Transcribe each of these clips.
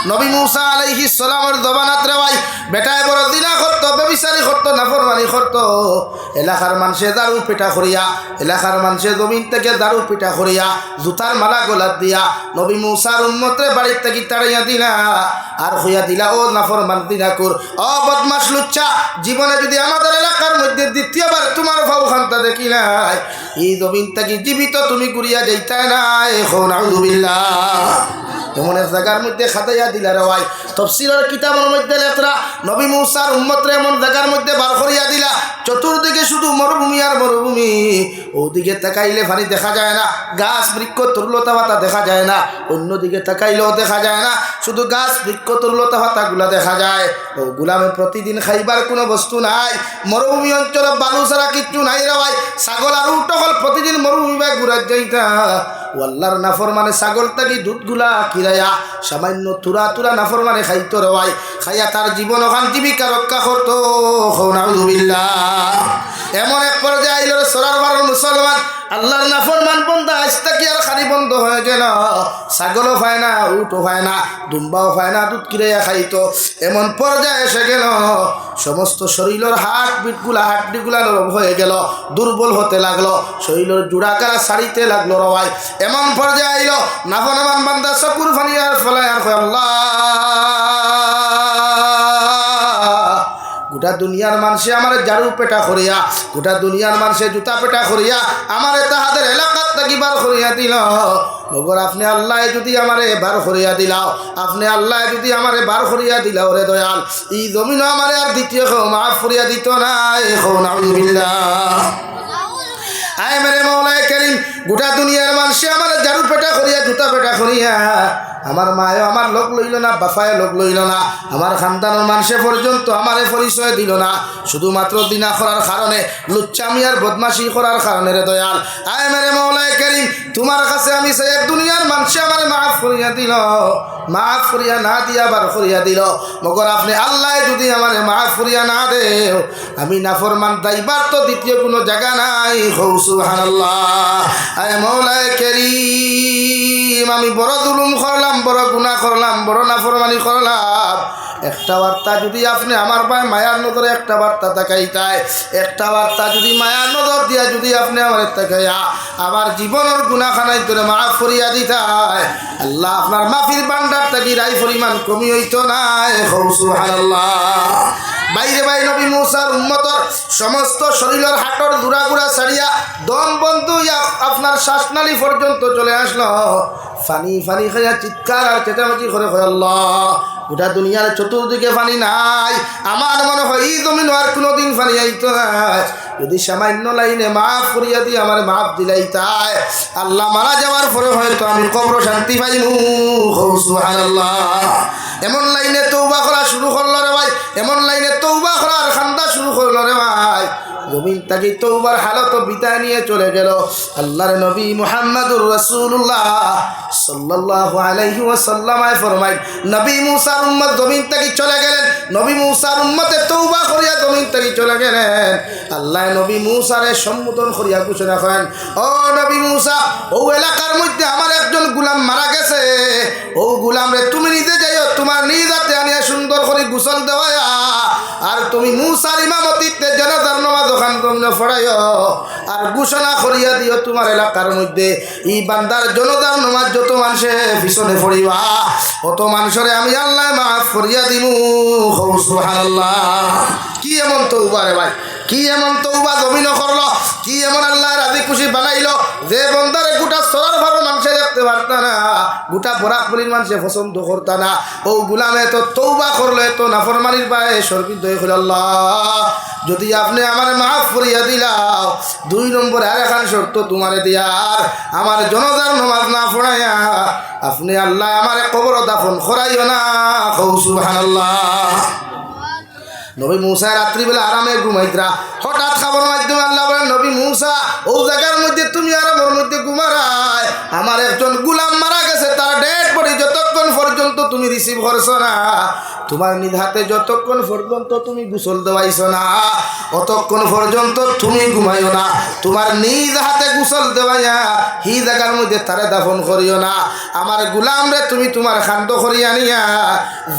নবী মুসা আলাইহিস সালামের জবানাত রে ভাই বেটায় বড় দিনা করতো, বেবিচারি করতো, নাফরমানি করতো। এলাকার মানুষে দারু পিঠা করিয়া, এলাকার মানুষে জমিন থেকে দারু পিঠা করিয়া জুতার মালা গলাত দিয়া নবী মুসার উম্মতরে বাড়ির থেকে তাড়াইয়া দিলা আর হইয়া দিলা ও নাফরমান দিনা কর, ও বদমাশ লুচ্চা, জীবনে যদি আমাদের এলাকার মধ্যে দ্বিতীয়বার তোমার ভাও খান্তা দেখি নাই, এই জমিন থেকে জীবিত তুমি ঘুরিয়া যাইতা নাই। নাউযুবিল্লাহ। এমন এক জায়গার মধ্যে খাতাইয়া দিলা রে ভাই, তাফসীরের কিতাবের মধ্যে লেখরা নবী মুসার উম্মতরে এমন জায়গার মধ্যে বার করিয়া দিলা, চতুর্দিকে শুধু মরুভূমি আর মরুভূমি, ওদিকে তাকাইলে পানি দেখা যায় না, গাছ বৃক্ষ তরুলতা পাতা দেখা যায় না, অন্যদিকে তাকাইলেও দেখা যায় না, শুধু গাছ বৃক্ষ তরুলতা পাতাগুলা দেখা যায়। ও গুলামে প্রতিদিন খাইবার কোনো বস্তু নাই, মরুভূমি অঞ্চল বালু ছাড়া কিচ্ছু নাই রে ভাই। ছাগল আর উট হল প্রতিদিন মরুভূমি বাই ঘুরার যাইতা, আল্লাহর নাফরমানে ছাগল থাকি দুধগুলা কিরাইয়া সামান্য তুরা তুরা নাফরমানে খাইতো রে ভাই, খাইয়া তার জীবন ওখান জীবিকা রক্ষা করতো। নাউযুবিল্লাহ। এমন এক পর্যায়ে আইল সরার বারো মুসলমান, আল্লাহর নাফরমান বন্ধা আজটা কি আর খালি বন্ধ হয়ে গেল, ছাগলও পায় না, উটও পায় না, দুম্বাও পায় না, দুধ কিরাইয়া খাইতো। এমন পর্যায়ে এসে গেল সমস্ত শরীরের হাড্ডিগুলা নরম হয়ে গেল, দুর্বল হতে লাগলো, শরীরের জুড়াকারা ছাড়িতে লাগলো রবাই। এমন পর্যায়ে আইল নাফরমান বান্দা চকুর ফানি আর ফেলায় আর আল্লাহ, গোটা দুনিয়ার মানুষে আমার জারু পেটা করিয়া, গোটা দুনিয়ার মানুষে জুতা পেটা করিয়া আমার তাহাদের এলাকার থাকি বার করিয়া দিল, মগর আপনি আল্লাহ যদি আমারে বার করিয়া দিলাও, আপনি আল্লাহ যদি আমারে বার করিয়া দিলাও রে দয়াল, এই জমিনও আমারে আর দ্বিতীয় মাফ করিয়া দিত না। নাউযুবিল্লাহ। আয় মেরে মৌলায়ে কারীম, গোটা দুনিয়ার মানুষে আমার জারু পেটা করিয়া জুতা পেটা করিয়া আমার মায়ও আমার লোক লইল না, বাফায় লোক লইল না, আমার খানদানের মানুষে পর্যন্ত আমারে পরিচয় দিল না, শুধুমাত্র দিনা করার কারণে, লুচ্চামি আর বদমাশি করার কারণে রে দয়াল। আয় মেরে মৌলায়ে কারীম, তোমার কাছে আমি চাই দুনিয়ার মানুষে আমারে মাফ করিয়া দিল, মাফ করিয়া না দিয়া বার করিয়া দিল, মগর আপনি আল্লাহ যদি আমারে মাফ করিয়া না দেও, আমি নাফরমান দাইবার তো দ্বিতীয় কোনো জায়গা নাই। সুবহানাল্লাহ। আয় মৌলায়ে কারীম, আমি বড় জুলুম করলাম, বড় গুনাহ করলাম, বড় নাফরমানি করলাম, একটা বার্তা যদি আপনি আমার পায়ে মায়ার নজরে একটা বার্তা তাকাইতায়, একটা বার্তা যদি মায়ার নজর দিয়া যদি আপনি আমার তাকাইয়া আমার জীবনের গুনাহখানাই ধরে মাফ করিয়া দিতায়, আল্লাহ আপনার মাফির ভান্ডার থাকি রাই পরিমাণ কমি হইতো না। সুবহানাল্লাহ। বাইরে বাই নবী মুসার উম্মতর সমস্ত শরীরের হাটর দুরাগুড়া ছাড়িয়া দম বন্ধ আপনার শ্বাসনালী পর্যন্ত চলে আসলো, ফানি ফানি খাইয়া চিৎকার আর চেঁচামেচি করে আল্লাহ, গোটা দুনিয়ার চতুর্দিকে পানি নাই, আমার মনে হয় এই জমিন আর কোনোদিন পানি আইতো না, যদি সামান্য লাইনে মাফ করিয়া দিয়ে আমার মাফ দিলাইতায়, আল্লাহ মারা যাওয়ার পরে হয়তো আমি কবর শান্তি পাইমু। সুবহানাল্লাহ। এমন লাইনে তওবা করা শুরু করলো রে ভাই, এমন লাইনে তওবা করার খান্দা শুরু করলো রে ভাই, জমিন তাকে তওবার হালত বিদায় নিয়ে চলে গেল আল্লাহর নবী মুহাম্মদুর রাসূলুল্লাহ সাল্লাল্লাহু আলাইহি ওয়াসাল্লাম ফরমায়, নবী মুসার উম্মত জমিন থেকে চলে গেলেন, নবী মুসার উম্মতে তওবা করিয়া জমিন থেকে চলে গেলেন। আল্লাহ নবী মুসারে সম্বোধন করিয়া ঘোষণা করেন, ও নবী মুসা, ও এলাকার মধ্যে আমার একজন গোলাম মারা গেছে, ও গোলাম রে তুমি নিজে যাইও, তোমার নিজ হাতে আনিয়া সুন্দর করে গোসল দেওয়া, আর তুমি মুসার ইমামতিতে জানাজার নামাজ ওখান তোমরা পড়াইও, আর ঘোষণা করিয়া দিও তোমার এলাকার মধ্যে এই বান্দার জানাজার নামাজ যত মানুষে পিছনে পড়িবা অত মানুষরে আমি আল্লাহ মাফ করিয়া দিমু। সুবহানাল্লাহ। কি এমন তওবা রে ভাই, কি এমন তওবা জমিন করলো, কি এমন আল্লাহ রাজি খুশি বানাইলো যে বন্দারে গোটা সরার ভালো মানুষে দেখতে পারত না, গোটা বরাকবলির মানুষে পছন্দ করত না, ও গুলামে তো তওবা করলো, এত নাফরমানির পায়ে সর্বিত হয়ে গেল, আল্লাহ যদি আপনি আমার মাফ করিয়া দিলাও, 2 নম্বর আর এখন শর্ত তোমারে দিয়ার, আমার জনাজার নামাজ না পড়াইয়া আপনি আল্লাহ আমার কবর দাফন করাইও না। সুবহানাল্লাহ। নবী মুসা রাত্রিবেলা আরামে ঘুমাইতরা, হঠাৎ খাবার মাধ্যমে আল্লাহ বলেন, নবী মুসা ও জায়গার মধ্যে তুমি আরামের মধ্যে ঘুমারায়, আমার একজন গুলাম মারা গেছে, তার ডেড বডি যতক্ষণ পর্যন্ত তুমি রিসিভ করছো না, তোমার নিজ হাতে যতক্ষণ পর্যন্ত তুমি গোসল দেওয়াইছো না অতক্ষণ পর্যন্ত তুমি ঘুমাইও না। তোমার নিজ হাতে গোসল দেওয়াইয়া হি জায়গার মধ্যে তারে দাফন করিও না। আমার গুলাম রে তুমি তোমার খান্ত করিয়া নিয়া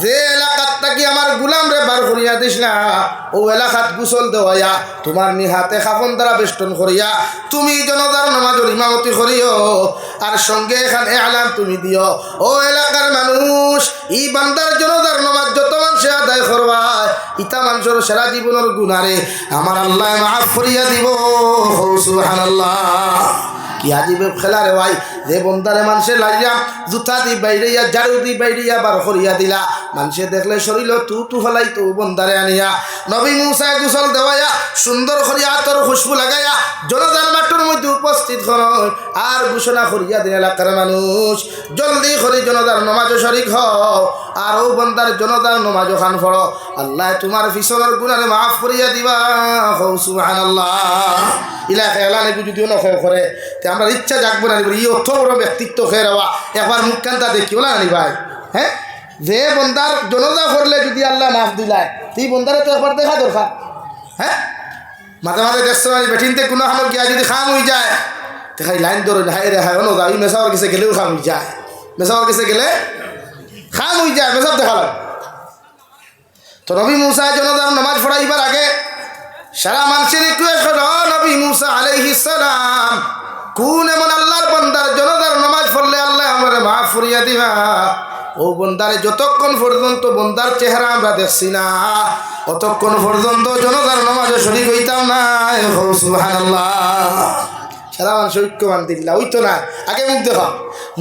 যে এলাকাত থাকি আমার গুলাম রে বার করিয়া দিস না ও এলাকাত গোসল দেওয়াইয়া তোমার নি হাতে খাফন দ্বারা বেষ্টন করিয়া তুমি জনতার নামাজের ইমামতি করিও। আর সঙ্গে এখানে এলান তুমি দিও, ও এলাকার মানুষ ই বান্দার জনতার নামাজ যত মানুষে আদায় করবা ইতা মানুষের সারা জীবনের গুনারে আমার আল্লাহ মাফ করিয়া দিব। সুবহানাল্লাহ। কি আজিবে খেলা রে ভাই, যে বন্দারে মানুষে লাগিয়া জুতা দি বাইরিয়া ঝাড়ু দি বাইরিয়া বার করিয়া দিলা, মানুষে দেখলে শরীর তু ফেলাই তো বন্দারে আনিয়া নবী মুসায় গোসল দেওয়াইয়া সুন্দর করিয়া আতর খুশবু লাগাইয়া জনতার মাঠের মধ্যে উপস্থিত হন আর ঘোষণা করিয়া দিন এলাকার মানুষ জলদি করে জনতার নমাজও শরিক হও আর ও বন্দার জনতার নমাজও খান ফড়ো, আল্লাহ তোমার পিছনের গুনারে মাফ করিয়া দিবা। সুবহানাল্লাহ। ইলাকা এলানে যদিও নখয় করে তে আমরা ইচ্ছা জাগবো না ই অর্থ বড় ব্যক্তিত্ব খেয়ে রাওয়া একবার মুখখানটা দেখি বলা আনি ভাই। হ্যাঁ, যে বন্দার জনতা করলে যদি আল্লাহ মাফ দিলায় তুই বন্দারে তো একবার দেখা দরকার। হ্যাঁ, মাঝে মাঝে দেখছো বেঠিনতে কোনো সময় গিয়া যদি খাম হয়ে যায় দেখাই লাইন ধরে হাই রে হাই অনু দাবি মেসাওয়ার কাছে গেলেও খাম হয়ে যায়, মেসাওয়ার কাছে গেলে খাম হয়ে যায়, মেসাব দেখা লাগে। তো নবী মুসা জনতার নামাজ পড়াইবার আগে সারা মানুষের রিকোয়েস্ট করো নবী মুসা আলাইহিস সালাম কোন এমন আল্লাহর বান্দার জনতার নামাজ পড়লে আল্লাহ আমারে মাফ করিয়া দিবা। ও বন্দারে যতক্ষণ পর্যন্ত বন্দার চেহারা আমরা দেখছি না অতক্ষণ পর্যন্ত জনতার নামাজে শরীক হইতাম না। সুবহানাল্লাহ। সারা মানুষ ঐক্যমান দিল্লা ওই তো না, আগে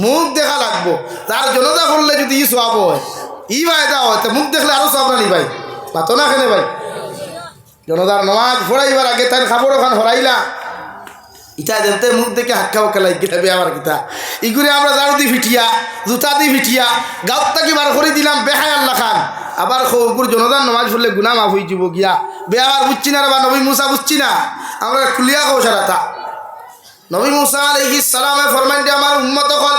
মুখ দেখা লাগবো। তার জনতা করলে যদি ই সওয়াব হয় ই ফায়দা হয় তো মুখ দেখলে আরো সওয়াব না ভাই, পাতো না খেলে ভাই। জনতার নামাজ পড়াইবার আগে তার খাবার ওখান হরাইলা ইটা দেনতে মুখ দেখে হাক্কা ওকালাই গেলাবে আমার কিতা ইগুরে আমরা জাড়ু দি ফিটিয়া জুতা দি ফিটিয়া গাঁত তাকি বার করে দিলাম বেহায় আল্লাহ খান আবার খবর জনতার নামাজ পড়লে গুনাহ মাফ হয়ে যাব গিয়া বেহার বুঝছি না বা নবী মুসা বুঝছি না আমরা খুলিয়া কও সারাতা। নবী মুসা আলাইহিস সালামে ফরমান যে আমার উম্মত হল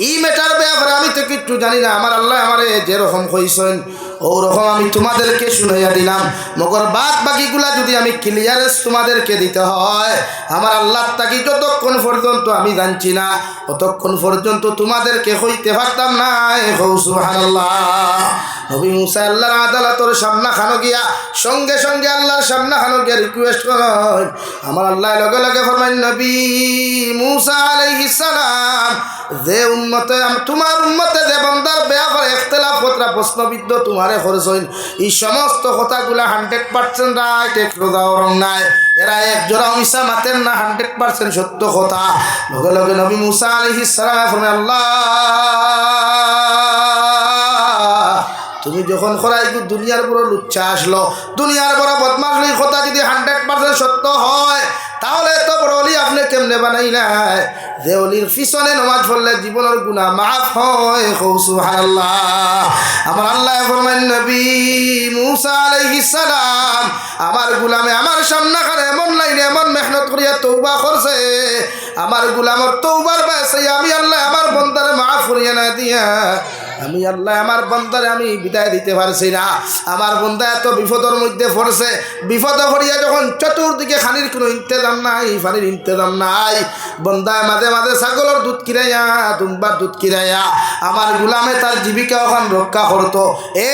এই মেটার ব্যাপারে আমি তো কিচ্ছু জানি না, আমার আল্লাহ আমারে যেরকম কইছেন ওরকম আমি তোমাদেরকে শুনাইয়া দিলাম, মগর বাদ বাকিগুলা যদি আমি ক্লিয়ারেন্স তোমাদেরকে দিতে হয় আমার আল্লাহ তাকি যতক্ষণ পর্যন্ত আমি জানছি না অতক্ষণ পর্যন্ত তোমাদেরকে কইতে পারতাম না। সুবহানাল্লাহ। নবী মুসা আল্লাহর আদালতের সামনা খানো গিয়া সঙ্গে সঙ্গে আল্লাহর সামনা খানো গিয়া রিকোয়েস্ট করেন, আমার আল্লাহ লগে লগে ফরমাইন নবী মুসা আলাইহিস সালাম যে উম্মতে তোমার উম্মতে যে বান্দার ব্যাপারে ইখতিলাফ কথা প্রশ্নবিদ্ধ তোমারে করছেন এই সমস্ত কথাগুলা 100% রাইট, একটু দাওরং নাই, এরা এক জোড়া মিশা মাতেন না, 100% সত্য কথা। লগে লগে নবী মুসা আলাইহিস সালাম ফরমায় আল্লাহ তুমি যখন খরাই দুনিয়ার বড় লুচ্ছা আসলো দুনিয়ার বড় বদমাশ কথা যদি 100% সত্য হয় তাহলে তো বড় অলি আপনি কেমনে বানাইলাই যে অলির পিছনে নামাজ পড়লে জীবনের গুনাহ মাফ হয়। সুবহানাল্লাহ। আমার আল্লাহ ফরমান নবী মুসা আলাইহিস সালাম আমার গোলামে আমার সামনে করে এমন লাইনে এমন মেহনত করিয়া তওবা করছে আমার গোলামের তওবার বাসে আমি আল্লাহ আমার বান্দারে মাফ করিয়া না দিয়া আমি আল্লাহ আমার বান্দারে আমি বিদায় দিতে পারছি না। আমার বান্দা এত বিপদের মধ্যে পড়ছে, বিপদে পড়িয়া যখন চতুর্দিকে খানির কোনো ইন্তজাম নাই, পানির ইন্তজাম নাই, বান্দায় মাঝে মাঝে ছাগলের দুধ কিরাইয়া দুম্বার দুধ কিরাইয়া আমার গোলামে তার জীবিকা ওখান রক্ষা করতো।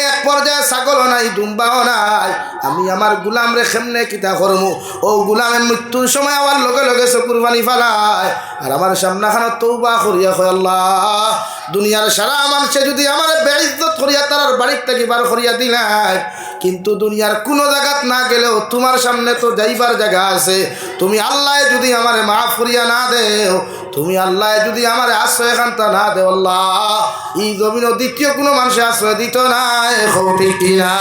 এক পর্যায়ে ছাগলও নাই দুম্বাও নাই, আমি আমার গোলাম রে কেমনে কিতা করমু, ও গোলামের মৃত্যুর সময় আমার লগে লগে চকুর পানি ফালায় আর আমার সামনাখানে তওবা করিয়া কয় আল্লাহ দুনিয়ার সারা মানুষে যদি আমার বেইজ্জত করিয়া তার বাড়ির থেকে বার করিয়া দিলাই কিন্তু দুনিয়ার কোনো জায়গাত না গেলেও তোমার সামনে তো যাইবার জায়গা আছে, তুমি আল্লাহ যদি আমারে মাফ করিয়া না দেও, তুমি আল্লাহ যদি আমারে আশ্রয় খান্তা না দেও আল্লাহ এই জমিন দ্বিতীয় কোনো মানুষে আশ্রয় দিত না। ঠিক কিনা?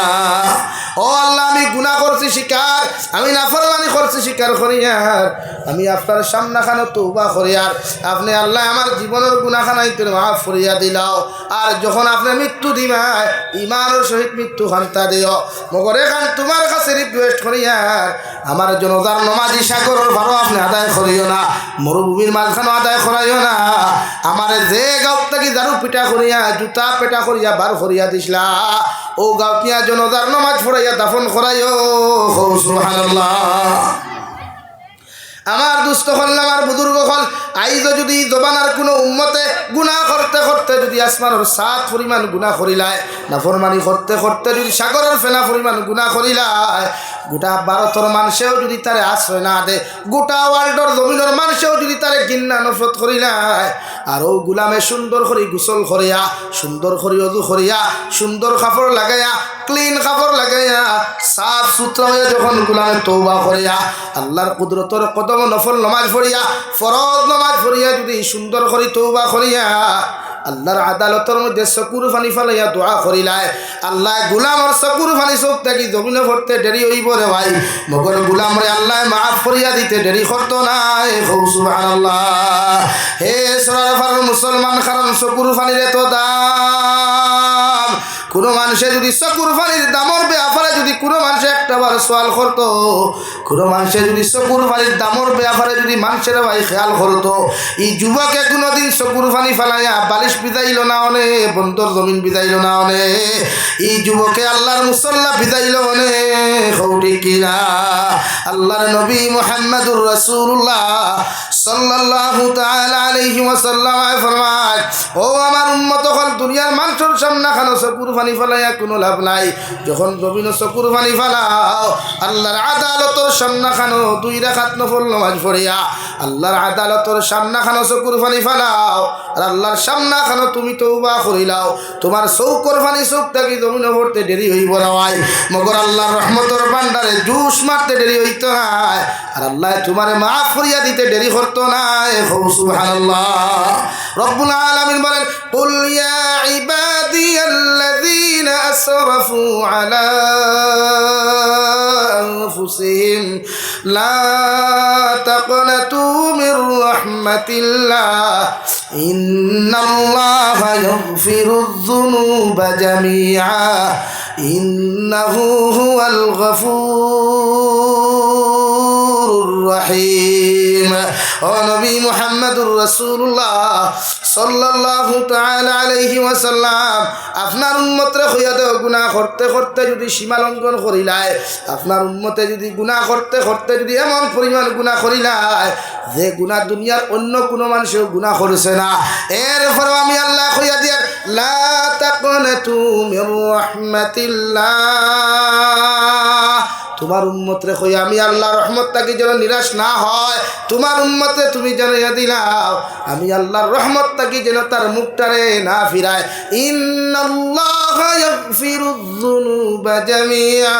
ও আল্লাহ আমি গুনাহ করছি স্বীকার, আমি নাফরমানি করছি স্বীকার করিয়ার আমি আপনার সামনাখানো তওবা করিয়ার আপনি আল্লাহ আমার জীবনের গুনাহখানাই তুমি মাফ করিয়া দিলাও। আর যখন আপনি মৃত্যু দিবাই ইমানের সহিত মৃত্যু খান্তা দিও। মগরে খান তোমার কাছে রিকোয়েস্ট করিয়ার আমার জনতার নমাজি সাগরের ভারো আপনি আদায় করিও না, মরুভূমির মাঝখানো আদায় করাইও না। আমার যে গাঁও থেকে দারু পিঠা করিয়া জুতা পেটা করিয়া বার করিয়া দিসলা ও গাঁও কিয়া জনতার নমাজ পড়াইয়া দাফন করাইও। সুবহানাল্লাহ। আমার দুস্থ হল আমার বুজুর্গ হল আইজ যদি জবানার কোনো উম্মতে গুনাহ করতে করতে যদি আসমানের সাত পরিমাণ গুনাহ করিলায়, নাফরমানি করতে করতে যদি সাগরের ফেনা পরিমাণ গুনাহ করিলায়, গোটা ভারতের মানুষেও যদি তারে আশ্রয় না দে, গোটা ওয়ার্ল্ডর জমিনের মানুষেও যদি তারে ঘিন্না নফরত করিলায়, আর ও গুলামে সুন্দর করে গোসল করিয়া সুন্দর করে অজু করিয়া সুন্দর কাপড় লাগাইয়া ক্লিন কাপড় লাগাইয়া সাফ সুতরা হয়ে যখন গুলামে তওবা করিয়া আল্লাহর কুদরতর কদম নফল নামাজ পড়িয়া ফরজ নামাজ পড়িয়া যদি সুন্দর করে তওবা করিয়া আল্লাহর আদালতের মধ্যে চকুর পানি ফেলাইয়া দোয়া করিলায়, আল্লাহ গুলামর চকুর পানি চোখ থাকি জমিনে ভরতে দেরি হইব রে ভাই, মগর গুলামরে আল্লাহ মাফ করিয়া দিতে দেরি করত নাই। সুবহানাল্লাহ। হে সরাফার মুসলমান, কারণ চকুর পানির এত দাম। কোনো মানুষে যদি চকুর পানির দামর ব্যাপারে যদি কোনো মানুষে একটাবার সওয়াল করতো, কোনো মানুষে যদি চকুর পানির দামর ব্যাপারে যদি মানুষের ভাই খেয়াল করতো, এই যুবকে কোনোদিন চকুর পানি ফেলাইয়া বালিশ বিদাইল না অনে, বন্দর জমিন বিদাইল না অনে, এই যুবকে আল্লাহর মুসল্লা বিদাইল অনে। হৌটি কিনা আল্লাহর নবী মুহাম্মদুর রাসূলুল্লাহ সাল্লাল্লাহু তাআলা আলাইহি ওয়াসাল্লাম ফরমায়, ও আমার উম্মত হল দুনিয়ার মানুষের সামনে খানো চকুর পানি ফেলাইয়া কোনো লাভ নাই। যখন জমিন চকুর পানি ফেলাও আল্লাহর আদালতর সামনে খানো 2 রাকাত নফল নামাজ পড়িয়া আল্লাহর আদালতর সামনে খানো চকুর পানি ফেলাও আর আল্লাহর সামনে খানো তুমি তওবা করিলাও, তোমার চৌকর পানি চোখ থাকি জমিনে ভরতে দেরি হইব না ভাই, মগর আল্লাহর রহমতের ভান্ডারে জুস মারতে দেরি হইত নাই, আর আল্লাহ তোমারে মাফ করিয়া দিতে দেরি করতো নাই। সুবহানাল্লাহ। রব্বুল আলামিন বলেন, কুল ইয়া ইবাদিয়াল্লাযীনা আসরাফু আলা আনফুসিহিম লা তাকনাতু মির রাহমাতিল্লাহ ইন্নাল্লাহা ইয়াগফিরুয যুনুবা জামিআ ইন্নাহু হুয়াল গফুরুর রহিম। ও নবী মুহাম্মদুর রাসূলুল্লাহ সাল্লাল্লাহু তাআলা আলাইহি ওয়াসাল্লাম, আপনার উম্মতরে কইয়া দেও গুনাহ করতে করতে যদি সীমা লঙ্ঘন করিলায়, আপনার উম্মতে যদি গুনাহ করতে করতে যদি এমন পরিমাণ গুনাহ করিলায় যে গুনাহ দুনিয়ার অন্য কোনো মানুষও গুনাহ করেছে না, এরপর আমি আল্লাহ কইয়া দিয়া লা তাকনাতু মির রাহমাতিল্লাহ, তোমার উম্মতরে কই আমি আল্লাহর রহমত তাকে যেন নিরাশ না হয়, তোমার উম্মতে তুমি জানাইয়া দিলাও আমি আল্লাহর রহমত তাকে যেন তার মুখটারে না ফিরায়। ইন্নাল্লাহা ইয়াগফিরুয যুনুবা জামিআ,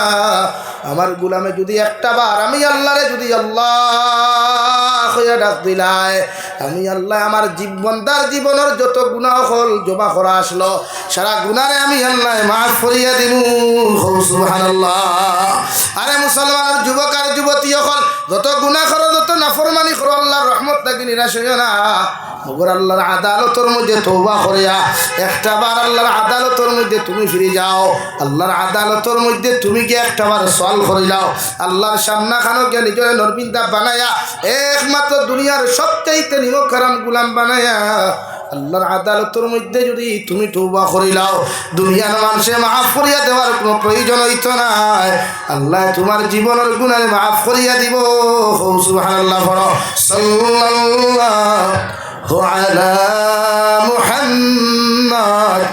আমার গোলামে যদি একটা বার আমি আল্লাহরে যদি আল্লাহ কইয়া ডাক দিলায়, আমি আল্লাহ আমার জীবনদার জীবনের যত গুনাহ হল জমা করা আসলো সারা গুনারে আমি আল্লাহ মাফ করিয়া দিমু। সুবহানাল্লাহ। আরে মুসলমানের যুবক আর যুবতী হল যত গুনাহ করো যত নাফরমানি করো আল্লাহর রহমত তাকে নিরাশ হইও না, মগর আল্লাহর আদালতের মধ্যে তওবা করিয়া একটা বার আল্লাহর আদালতের মধ্যে তুমি ফিরে যাও, আল্লাহর আদালতের মধ্যে তুমি গিয়ে একটা বার সওয়াল করিলাও, আল্লাহর সামনা খানো গিয়ে নিজের নরবিন্দা বানায়া একমাত্র দুনিয়ার সবচাইতে নিমক হারাম গুলাম বানায়া আল্লাহর আদালতের মধ্যে যদি তুমি তওবা করিলাও, দুনিয়ার মানুষে মাফ করিয়া দেওয়ার কোনো প্রয়োজন হইতো না, আল্লাহ তোমার জীবনের গুনাহ মাফ করিয়া দিব। সুবহানাল্লাহ। সাল্লাল্লাহু আলা মুহাম্মদ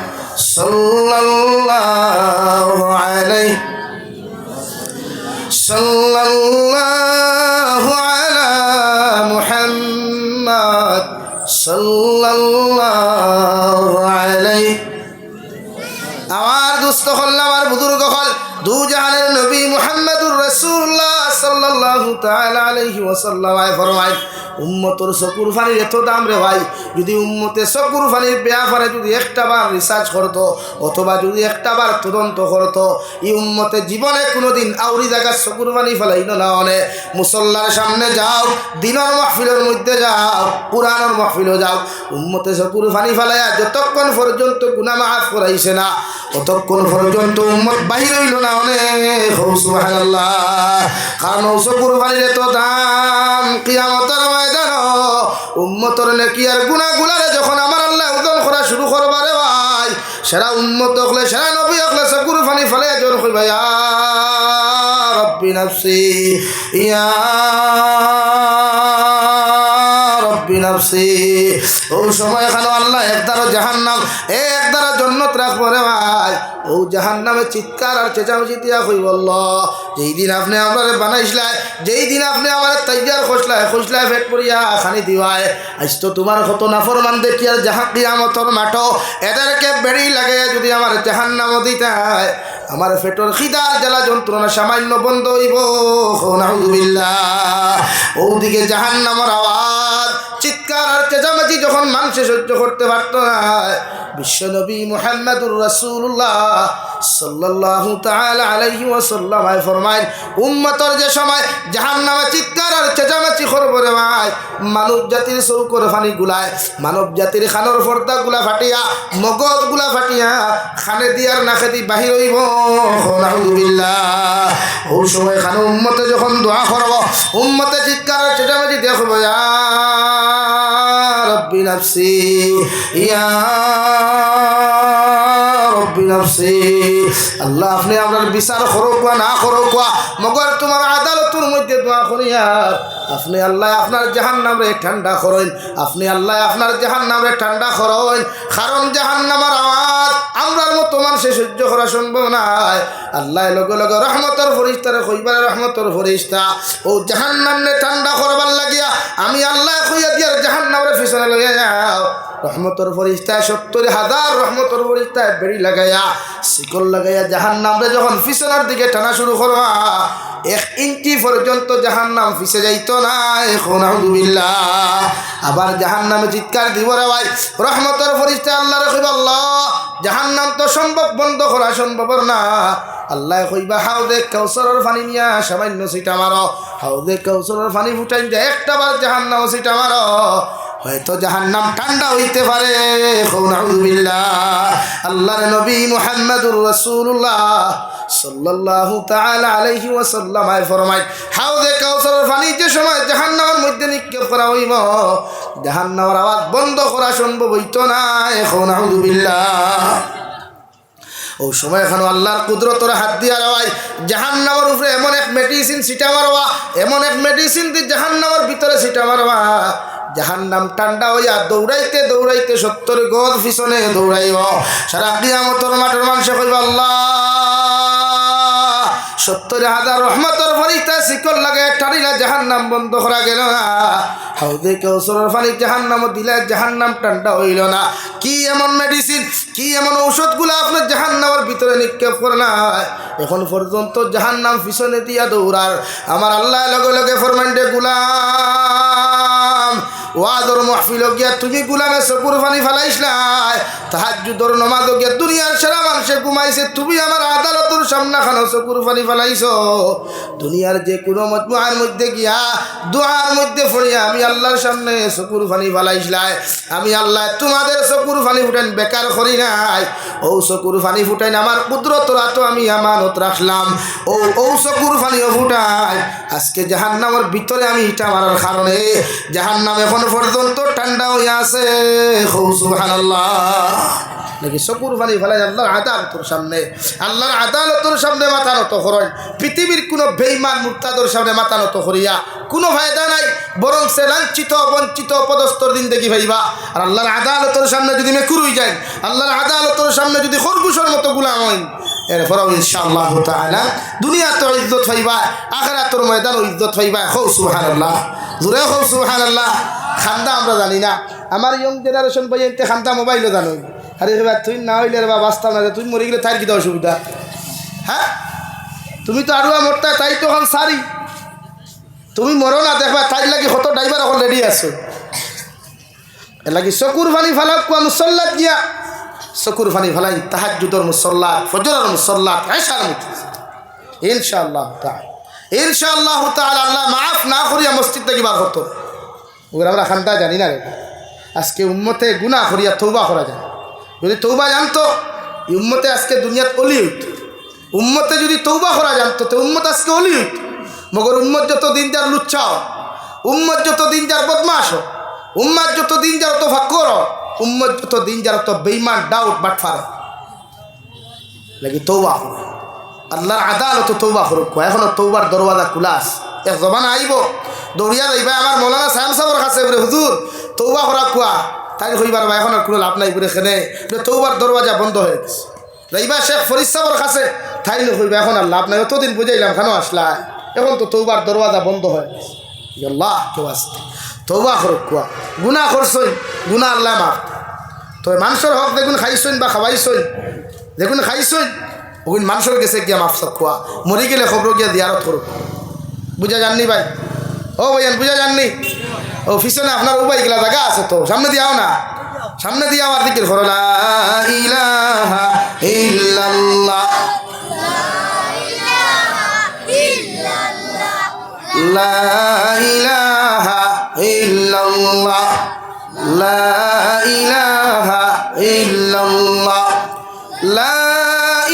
সাল্লাল্লাহু আলাইহি সাল্লাল্লাহু আলা মুহাম্মদ সাল্লাল্লাহু আলাইহি। আমার দুস্থ হল আমার বুজুর্গ হল দু জাহানের নবী মুহাম্মদুর রাসূলুল্লাহ সাল্লাল্লাহু তাআলা আলাইহি ওয়াসাল্লাম ফরমায় উম্মতর চকুর পানির এত দাম রে ভাই, যদি উম্মতে চকুর পানির ব্যাপারে যদি একটাবার রিসার্চ করতো অথবা যদি একটাবার তদন্ত করতো, এই উম্মতে জীবনে কোনোদিন আউরি জায়গার চকুর পানি ফেলাইল না। অনে মুসল্লার সামনে যাও, দিনের মাহফিলের মধ্যে যাও, কুরআনের মাহফিলে যাও, উম্মতে চকুর পানি ফেলাইয়া যতক্ষণ পর্যন্ত গুনাহ মাফ করাইছে না ততক্ষণ পর্যন্ত উম্মত বাহির হইল না। অনেক সুবহানাল্লাহ। কারণ চকুর পানির এত দাম, কিয়ামতের ময়দান উম্মতর নেকি আর গুনাহগুলারে যখন আমার আল্লাহ ওজন করা শুরু করবারে ভাই, সেরা উম্মত হলে সেরা নবী হলে চকুর পানি ফেলে জোর কইবা ইয়া রব্বি নাফসি ইয়া রব্বি নাফসি। ওই সময় এখানে আল্লাহ একদারও জাহান্নাম একদারও জান্নাত রাখবো রে ভাই। ও জাহান্নামে চিৎকার আর চেঁচামেচি দিয়া কইব আল্লাহ, যেই দিন আপনি আমার বানাইছিলেন, যেই দিন আপনি আমার তৈয়ার খসলায় পেট পড়িয়া খানি দিবায়, আজ তো তোমার কত নাফরমান দেখি আর কিয়ামতের মাঠ এদেরকে বেড়ি লাগে যদি আমার জাহান্নাম দিতে হয়, আমার পেটর খিদার জ্বালা যন্ত্রণা সামান্য বন্ধ হইব। নাউযুবিল্লাহ। ওদিকে জাহান্নামের আওয়াজ চিৎকার আর চেঁচামেচি যখন মানুষে সহ্য করতে পারত না, বিশ্বনবী মুহাম্মদুর রাসূলুল্লাহ সাল্লাল্লাহু তাআলা আলাইহি ওয়াসাল্লাম ফরমায় উম্মতর যে সময় জাহান্নামে চিৎকার আর চেঁচামেচি করবে রে ভাই, মানব জাতির চৌকর ফানি গুলায়, মানব জাতির খানোর পর্দা গুলা ফাটিয়া, মগজ গুলা ফাটিয়া খানে দিয়ার নাকে দি বাহির হইব। নাউযুবিল্লাহ। ওই সময় খানো উম্মতে যখন দোয়া করব, উম্মতে চিৎকার আর চেঁচামেচি দেখব ইয়া রব্বি নাফসি ইয়া রব্বি নাফসি। আল্লাহ আপনি আপনার বিচার করোকা না করোকা, মগর তোমার আদালতের মধ্যে দোয়া করিয়া আপনি আল্লাহ আপনার জাহান্নামরে ঠান্ডা করেন, আপনি আল্লাহ আপনার জাহান্নামরে ঠান্ডা করেন। কারণ জাহান্নামের আওয়াজ আমরার মতো মানুষে সহ্য করা সম্ভব নয়। আল্লাহ লগে লগে রহমতের ফরিস্তারে কইবার রহমতের ফরিস্তা ও জাহান্নামে ঠান্ডা করবার লাগিয়া আমি আল্লাহ কইয়া দিয়ার জাহান্নামরে পিছনে লইয়া যাও। রহমতর ফরিস্তায় ৭০,০০০ রহমতর ফরিস্তায় বেড়ি লাগাইয়া শিকল লাগাইয়া জাহান্নামরে যখন পিছনের দিকে টানা শুরু করবা, ১ ইঞ্চি পর্যন্ত জাহান্নাম পিছে যাইতো না। নাউযুবিল্লাহ। আবার জাহান্নামে চিৎকার দিব রে ভাই, রহমতর ফরিস্তা আল্লাহরে কইবা আল্লাহ জাহান্নাম তো সম্ভব বন্ধ করা সম্ভব না। আল্লাহ কইবা হাউদে কাউসারের পানি নিয়া সামান্য ছিটা মারো, হাউদে কাউসারের পানি ফুটাই যায় একটাবার জাহান্নাম ছিটা মারো, হয়তো জাহান্নাম ঠান্ডা হইতে পারে। নাউযুবিল্লাহ। আল্লাহর নবী মুহাম্মদুর রাসূলুল্লাহ সাল্লাল্লাহু তাআলা আলাইহি ওয়াসাল্লাম ফরমায় হাউদে কাউসারের পানি যে সময় জাহান্নামের মধ্যে নিক্ষেপ করা হইব, জাহান্নামের আওয়াজ বন্ধ করা সম্ভব হইতো না। নাউযুবিল্লাহ। ও সময় এখন আল্লাহর কুদরতর হাত দিয়া রওয়াই জাহান্নামের উপরে এমন এক মেডিসিন ছিটা মারবা, এমন এক মেডিসিন দিয়ে জাহান্নামের ভিতরে ছিটা মারবা, জাহান্নাম ঠান্ডা হইয়া দৌড়াইতে দৌড়াইতে ৭০ গজ পিছনে দৌড়াইব। সারা কিয়ামতের মাঠের মানুষে কইবা আল্লাহ ৭০,০০০ রহমতের ফরিস্তা শিকল লাগে টানিলা জাহান্নাম বন্ধ করা গেল না। হাউদে কাউসারের পানি জাহান্নাম দিলে জাহান্নাম ঠান্ডা হইল না। কি এমন মেডিসিন, কি এমন ঔষধগুলো আপনার জাহান্নামের ভিতরে নিক্ষেপ করে না, এখন পর্যন্ত জাহান্নাম পিছনে দিয়া দৌড়ার। আমার আল্লাহ লগে লগে ফরমান্ডে গুলাম ওয়াদর মাহফিল গিয়া তুমি গুলামে চকুর পানি ফেলাইছলাই, তাহাজ্জুদর নমাজ গিয়া দুনিয়ার সেরা মানুষে ঘুমাইছে, তুমি আমার আদালতের সামনে খানো চকুর পানি ফেলাইছ। দুনিয়ার যে কোনো মজমুআর মধ্যে গিয়া দোয়ার মধ্যে পড়িয়া আমি আল্লাহর সামনে চকুর পানি ফেলাইছলাই, আমি আল্লাহ তোমাদের চকুর পানি ফুটাইন বেকার করি নাই। ও চকুর পানি ফুটাইন আমার কুদরতর তো আমি আমানত রাখলাম, ও চকুর পানিও ফুটাই আজকে জাহান্নামের ভিতরে আমি ইটা মারার কারণে জাহান্নাম এখন পর্যন্ত ঠান্ডা হয়ে আছে। সুবহানাল্লাহ। নাকি চকুর পানি ফেলাই আল্লাহর আদালতের সামনে, আল্লাহর আদালতের সামনে মাথা নত করেন। পৃথিবীর কোনো বেঈমান মুরতাদের সামনে মাথা নত করিয়া কোনো ফায়দা নাই, বরং সে লাঞ্ছিত বঞ্চিত পদস্থর দিন দেখি ভাইবা। আর আল্লাহর আদালতের সামনে যদি মেকুর হয়ে যায়, আল্লাহর আদালতের সামনে যদি খরগোশের মতো গুলাম হন, এরপরেও ইনশাআল্লাহ তাআলা দুনিয়াতে ইজ্জত পাইবা, আখিরাতের ময়দানে ইজ্জত পাইবা। সুবহানাল্লাহ, জোরে সুবহানাল্লাহ। খান্দা আমরা জানি না, আমার ইয়ং জেনারেশন পর্যন্ত খান্দা মোবাইলও জানো। আরে এবার তুই না হইলে বা বাঁচতাম না, তুই মরে গেলে তার কি অসুবিধা? হ্যাঁ তুমি তো আরুয়া মরতা তাই তখন সারি তুমি মরো না দেখবা তাই লাগি কত ড্রাইভার এখন রেডি আছো এ লাগি চকুর পানি ফালাক কোয়া মুসল্লাত গিয়া চকুর পানি ফালাই তাহাজ্জুদর মুসল্লাত ফজরের মুসল্লাত এশার ইনশাআল্লাহ তাআলা ইনশাআল্লাহ তাআলা আল্লাহ মাফ না করিয়া মসজিদ থেকে বার হতো ওরা আমরা খান্তা জানি না রে আজকে উম্মতে গুনাহ করিয়া তওবা করা যায় যদি তওবা জানতো এই উম্মতে আজকে দুনিয়াত অলি হইত উম্মতে যদি তওবা করা জানতো তো উম্মত আজকে অলি হইত মগর উম্মত যত দিন যার লুচ্ছাও উম্মত যত দিন যার বদমাশ উম্মত যত দিন যার তো ফাক্কর উম্মত যত দিন যার তো বেঈমান ডাউট বাটফার লাগি তওবা আল্লাহর আদালত তওবা করুক এখনো তওবার দরওয়াজা খোলা আছে এক জমানা আইব দৌড়িয়া যাইবা আমার মৌলানা সাহেব সাহেবের কাছে বলে হুজুর তওবা করা কুয়া তাই কইবার ভাই এখন আর কোনো লাভ নাই বলে খেনে তওবার দরওয়াজা বন্ধ হয়ে গেছে যাইবা শেখ ফরিদ সাহেবের কাছে তাই কইবা এখন আর লাভ নাই অতদিন বুঝাইলাম কেন আসলা এখন তো তওবার দরওয়াজা বন্ধ হয়ে গেছে আল্লাহ কেউ আসতে তওবা করুক কুয়া গুনাহ করছই গুনাহ আল্লাহ মাফ তো মানুষের হক দেখুন খাইছইন বা খাওয়াইছইন দেখুন খাইছইন ওগুন মানুষের গেছে গিয়া মাফ খোয়া মরি গেলে খবর গিয়া দিয়ারত করুক বুঝা জাননি ভাই ও ভাইয়ান বুঝা জাননি ও পিছনে আপনার উপায় গেলা জায়গা আছে তো সামনে দিয়াও না সামনে দিয়ে আমার দিকের ঘর লা ইলাহা ইল্লাল্লাহ লা ইলাহা ইল্লাল্লাহ লা ইলাহা ইল্লাল্লাহ লা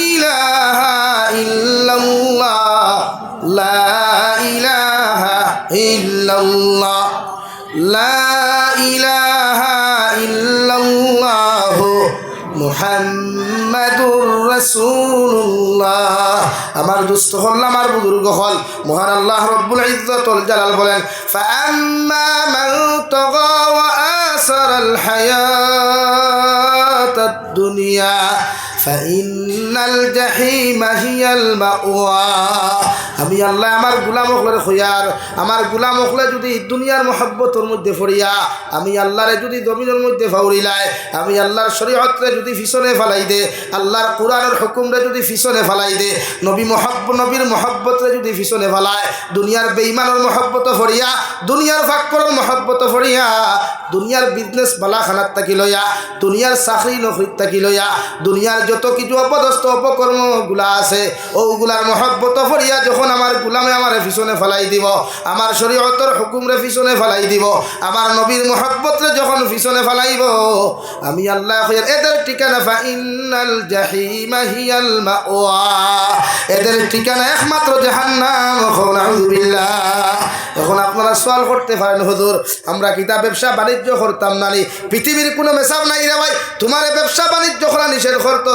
ইলাহা ইল্লাল্লাহ লা ইলাহা ইল্লাল্লাহ লা ইলাহা ইল্লাল্লাহ মুহাম্মাদুর রাসূলুল্লাহ আমার দোস্ত হল আমার বুজুর্গ হল মহান আল্লাহ রব্বুল ইজ্জতুল জালাল বলেন ফাআম্মা মান তাগা ওয়া আসারাল হায়াতাদ দুনিয়া ফাইন্নাল জাহিমা হিয়াল মাওয়া আমি আল্লাহ আমার গোলাম হকলের খয়ার আমার গোলাম হকলে যদি দুনিয়ার মহব্বতের মধ্যে ফড়িয়া আমি আল্লাহরে যদি জমিনের মধ্যে ফাউরিলাই আমি আল্লাহর শরীয়তরে যদি পিছনে ফেলাই দে আল্লাহর কোরআনের হুকুমরে যদি পিছনে ফেলাই দে নবীর মহব্বতরে যদি পিছনে ফেলায় দুনিয়ার বেঈমানের মহব্বত ফড়িয়া দুনিয়ার ফাক্করের মহব্বত ফড়িয়া দুনিয়ার বিজনেস বালাখানাত থাকি লইয়া দুনিয়ার চাকরি নকরিত থাকি লইয়া দুনিয়ার যত কিছু অপদস্থ অপকর্মগুলা আছে ওগুলার মহব্বত ফড়িয়া যখন আমার গোলামে আমার পিছনে ফেলাই দিব আমার শরীয়তের হুকুমরে পিছনে ফেলাই দিব আমার নবীর মহব্বতরে যখন পিছনে ফেলাইব আমি আল্লাহ কইর এদের ঠিকানা ফাইন্নাল জাহিমা হিয়াল মাওয়া এদের ঠিকানা একমাত্র জাহান্নাম নাউযুবিল্লাহ এখন আপনারা সওয়াল করতে পারেন হুজুর আমরা কিতা ব্যবসা বাণিজ্য করতাম না পৃথিবীর কোনো মেসাব নাই রে ভাই তোমার ব্যবসা বাণিজ্য করা নিষেধ করতো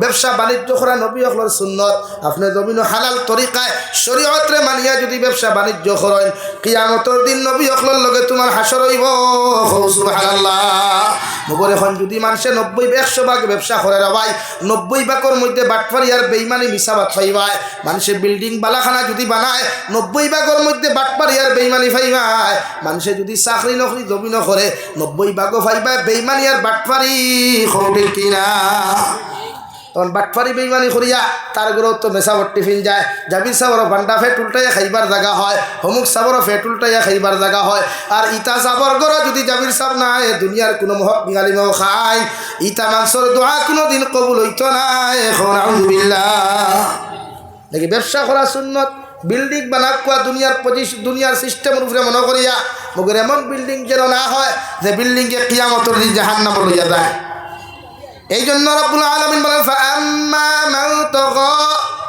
ব্যবসা বাণিজ্য করা নবী হকলের সুন্নত আপনি জমিন হালাল তরিকায় শরীয়তরে মানিয়া যদি ব্যবসা বাণিজ্য করেন কিয়ামতের দিন নবী হকলের লগে তোমার হাসর হইব সুবহানাল্লাহ মগর এখন যদি মানুষে 90-100 ভাগ ব্যবসা করে রে ভাই 90 ভাগের মধ্যে বাটফারি আর বেঈমানি মিসাবাত ফাইবায় মানুষে বিল্ডিং বালাখানা যদি বানায় 90 ভাগের মধ্যে বাটফারি আর বেঈমানি ফাইবায় মানুষে যদি চাকরি নকরি জমিন করে 90 ভাগও ফাইবায় বেঈমানি আর বাটফারি হবে কিনা তখন বাটফারি বেঈমানি করিয়া তার ঘরেও তো মেসাবর টিফিন যায় জাবির সাবরও ভান্ডা ফেট উল্টাইয়া খাইবার জায়গা হয় হমুক সাবরও ফেট উল্টাইয়া খাইবার জায়গা হয় আর ইটা সাবর ঘর যদি জাবির সাব নাই দুনিয়ার কোনো মহক বিগালিমেও খায় ইটা মানুষের দোয়া কোনো দিন কবুল হইতো না এখন আলহামদুলিল্লাহ দেখি ব্যবসা করা সুন্নত বিল্ডিং বানাকুয়া দুনিয়ার সিস্টেমের উপরে মনে করিয়া মগর এমন বিল্ডিং যেন না হয় যে বিল্ডিংকে কিয়ামতের দিন জাহান্নাম লইয়া যায় এই জন্য রব্বুল আলামিন বলেন ফাআম্মা মান তাগা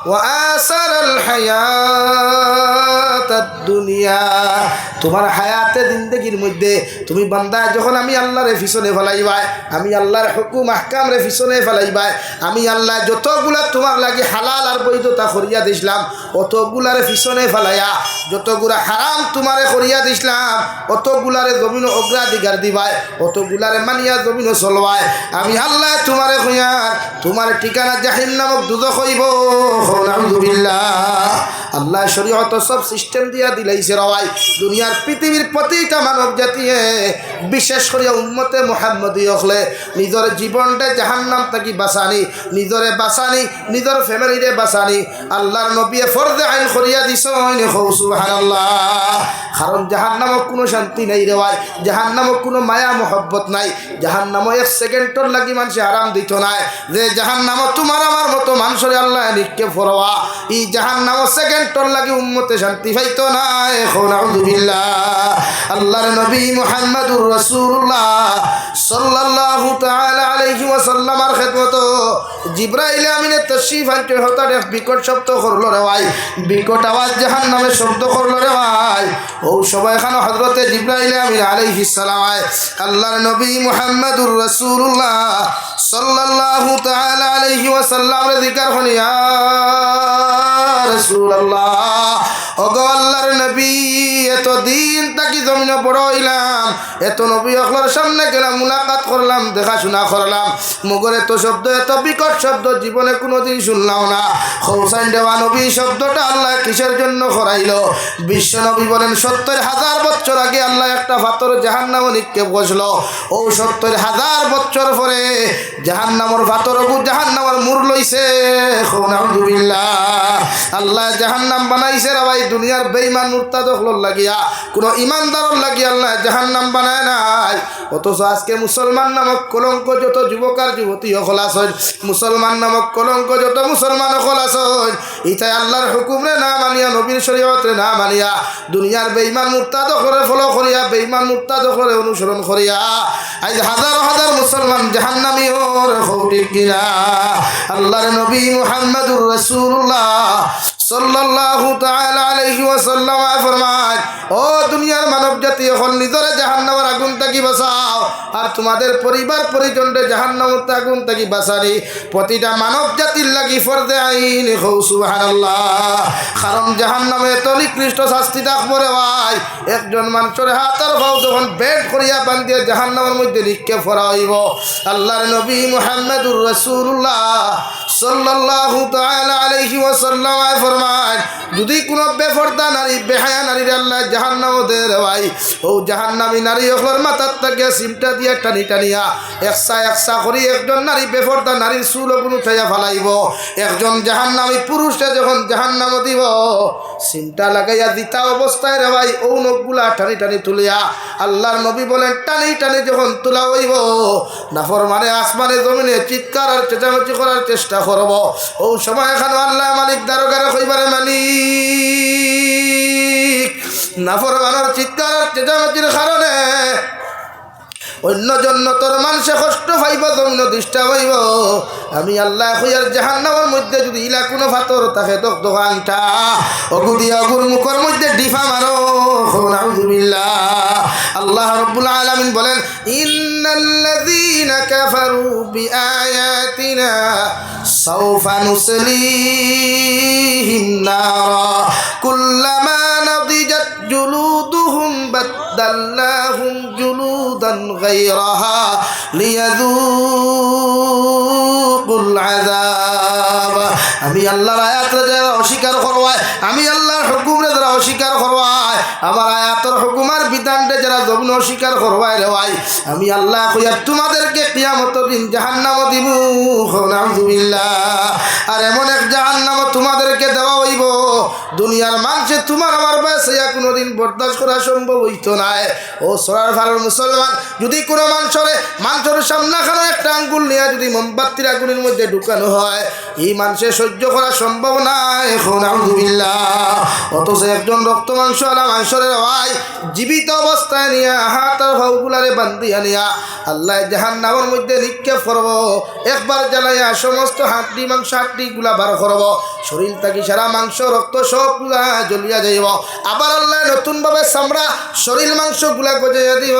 ওয়া আসারাল হায়াতাদ দুনিয়া তোমার হায়াতে জিন্দেগির মধ্যে তুমি বান্দা যখন আমি আল্লাহরে পিছনে ফেলাইবাই আমি আল্লাহর হুকুম আহকামরে পিছনে ফেলাইবাই আমি আল্লাহ যতগুলা তোমার লাগি হালাল আর বৈধতা করিয়া দিছিলাম অতগুলারে পিছনে ফেলাইয়া যতগুলা হারাম তোমারে করিয়া দিছিলাম অতগুলারে জমিন অগ্রাধিকার দিবাই অতগুলারে মানিয়া জমিন চলবাই আমি আল্লাহ তোমারে কইয়ার তোমার ঠিকানা জাহিন্নাম নামক দুজখ হইব নাউযুবিল্লাহ আল্লাহ শরীয়ত সব সিস্টেম দিয়া দিলাইছে রওয়াই দুনিয়ার পৃথিবীর প্রতিটা মানব জাতিয়ে বিশেষ করে উম্মতে মুহাম্মদী হলে নিজের জীবনটা জাহান্নাম থেকে বাঁচানি নিজরে বাঁচানি নিজের ফ্যামিলিরে বাঁচানি আল্লাহর নবী ফরজে আইন করিয়া দিছেন সুবহানাল্লাহ কারণ জাহান্নামত কোনো শান্তি নাই রে ভাই জাহান্নামত কোনো মায়া মোহব্বত নাই জাহান্নাম এক সেকেন্ডর লাগি মানুষ আরাম দিত নাই যে জাহান্নামত তোমার আমার মতো মানুষের আল্লাহ নিক্ষেপ করবা এই জাহান্নাম সেকেন্ডর লাগি উম্মতে শান্তি পাইতো না এখন আউযুবিল্লাহ আল্লাহর নবী মুহাম্মদুর রাসূলুল্লাহ সাল্লাল্লাহু তাআলা আলাইহি ওয়াসাল্লামের খিদমত জিবরাইল আমিনে তাশরীফ আনতে হঠাৎ এক বিকট শব্দ করলো রে ভাই বিকট আওয়াজ জাহান্নামের শব্দ করলো রে ভাই ও সবাই খানো হযরতে জিবরাইল আমিন আলাইহিস সালাম আল্লাহর নবী মুহাম্মদুর রাসূলুল্লাহ সাল্লাল্লাহু তাআলা আলাইহি ওয়াসাল্লামের জিকির হনি ইয়া রাসূলুল্লাহ ওগো আল্লাহর নবী এত দিন তাকি জমিনে বড় হইলাম এত নবী আকলার সামনে গেলাম মুলাকাত করলাম দেখাশোনা করলাম মগর এত শব্দ এত বিকট শব্দ জীবনে কোনোদিন শুনলাম না হোসাইন দেওয়া নবী শব্দটা আল্লাহ কিসের জন্য করাইল বিশ্ব নবী বলেন ৭০,০০০ বছর আগে আল্লাহ একটা পাথর জাহান্নামে নিক্ষেপ করছিল ও ৭০,০০০ বছর পরে জাহান্নামের পাথর জাহান্নামের মূর লইছে নাউযুবিল্লাহ আল্লাহ জাহান্নাম বানাইছে রে ভাই দুনিয়ার বেঈমান মুরতাদ হল লাগিয়া কোনো ইমানদারর লাগিয়া আল্লাহ জাহান্নাম বানায় নাই অথচ আজকে মুসলমান নামক কলঙ্ক যত যুবক আর যুবতী হল আছেন মুসলমান নামক কলঙ্ক যত মুসলমান হল আছেন ইতাই আল্লাহর হুকুমরে না মানিয়া নবীর শরীয়তরে না মানিয়া দুনিয়ার বেঈমান মুরতাদ করে ফলো করিয়া বেঈমান মুরতাদ করে অনুসরণ করিয়া আজ হাজার হাজার মুসলমান জাহান্নামী হর ঠিক কিনা আল্লাহর নবী মুহাম্মদুর রাসূলুল্লাহ সাল্লাল্লাহু তাআলা আলাইহি ওয়াসাল্লাম ফরমান ও দুনিয়ার মানব জাতি এখন নিজরে জাহান্নামের আগুন থেকে বাঁচাও আর তোমাদের পরিবার পরিজনরে জাহান্নামের আগুন থেকে বাঁচানি প্রতিটা মানব জাতির লাগি ফরজে আইন হও সুবহানাল্লাহ কারণ জাহান্নামে এত নিকৃষ্ট শাস্তি থাকবো রে ভাই একজন মানুষের হাত আর পাও যখন বেড করিয়া বান্ধিয়া জাহান্নামের মধ্যে নিক্ষেপ করা হইব আল্লাহর নবী মুহাম্মদুর রাসূলুল্লাহ সাল্লাল্লাহু তাআলা আলাইহি ওয়াসাল্লাম ফরমান যদি কোনো বেপরদা নারী বেহায়া নারীর আল্লাহ জাহান্নামে দেয় রে ভাই ও জাহান্নামী নারী ওগুলোর মাথার থেকে সিমটা দিয়ে টানি টানিয়া একসা করি একজন নারী বেপরদা নারীর চুল কোনো উঠাইয়া ফেলাইব একজন জাহান্নামী পুরুষে যখন জাহান্নামে দিব সিমটা লাগাইয়া দিতা অবস্থায় রে ভাই ও নখগুলা টানি টানি তুলিয়া আল্লাহর নবী বলেন টানি টানি যখন তোলা হইব নাফরমানে আসমানে জমিনে চিৎকার আর চেঁচামেচি করার চেষ্টা করব ও সময় এখানে আল্লাহ মালিক দারোগারে কইবারে মালিক নাফরমানের চিৎকার আর চেঁচামেচির কারণে অন্য জন্য তোর মানুষে কষ্ট পাইব জমিন ডিস্টার্ব হইব আমি আল্লাহ হইয়ার জাহান্নামের মধ্যে যদি ইলা কোনো ফাতর তাকে দোকানটা অগুদি অগুর মুখের মধ্যে ডিফা মারো নাউযুবিল্লাহ আল্লাহ রাব্বুল আলামিন বলেন ইন্নাল্লাযীনা কাফারু বিআয়াতিনা সাওফা নুসলিহিম নারা কুল্লামা নাদিজাত জুলুদুহুম বাদদালনাহুম জুলুদান গায়রাহা লিয়াযুকুল আযাব আমি আল্লাহর আয়াতরে যারা অস্বীকার করবায় আমি আল্লাহর হুকুমরে যারা অস্বীকার করবায় আমার আয়াতের হুকুমার বিধানরে যারা জমিন অস্বীকার করবায় রে ভাই আমি আল্লাহ কইয়া তোমাদেরকে কিয়ামতের দিন জাহান্নামে দিব নাউযুবিল্লাহ আর এমন এক জাহান্নাম তোমাদেরকে দেওয়া হইব দুনিয়ার মানুষে তোমার আমার বয়সে কোনোদিন বরদাস্ত করা সম্ভব হইতো না ও সরার ভালো মুসলমান যদি কোনো মানুষের সামনে খানো একটা আঙ্গুল নিয়ে যদি মোমবাতির আগুনের মধ্যে ঢুকানো হয় এই মানুষের সহ্য করা সম্ভব নয় নাউযুবিল্লাহ অথচ একজন রক্ত মাংসওয়ালা মানুষের ভাই জীবিত অবস্থায় নিয়ে হাত আর ভাউগুলারে বান্ধিয়া নিয়া আল্লাহ জাহান্নামের মধ্যে নিক্ষেপ করব একবার জ্বালাইয়া সমস্ত হাড্ডি মাংস হাড্ডিগুলা বার করব শরীর থেকে সারা মাংস রক্ত সবগুলা জ্বলিয়া যাইব আবার আল্লাহ নতুনভাবে চামড়া শরীর মাংসগুলা গজাইয়া দিব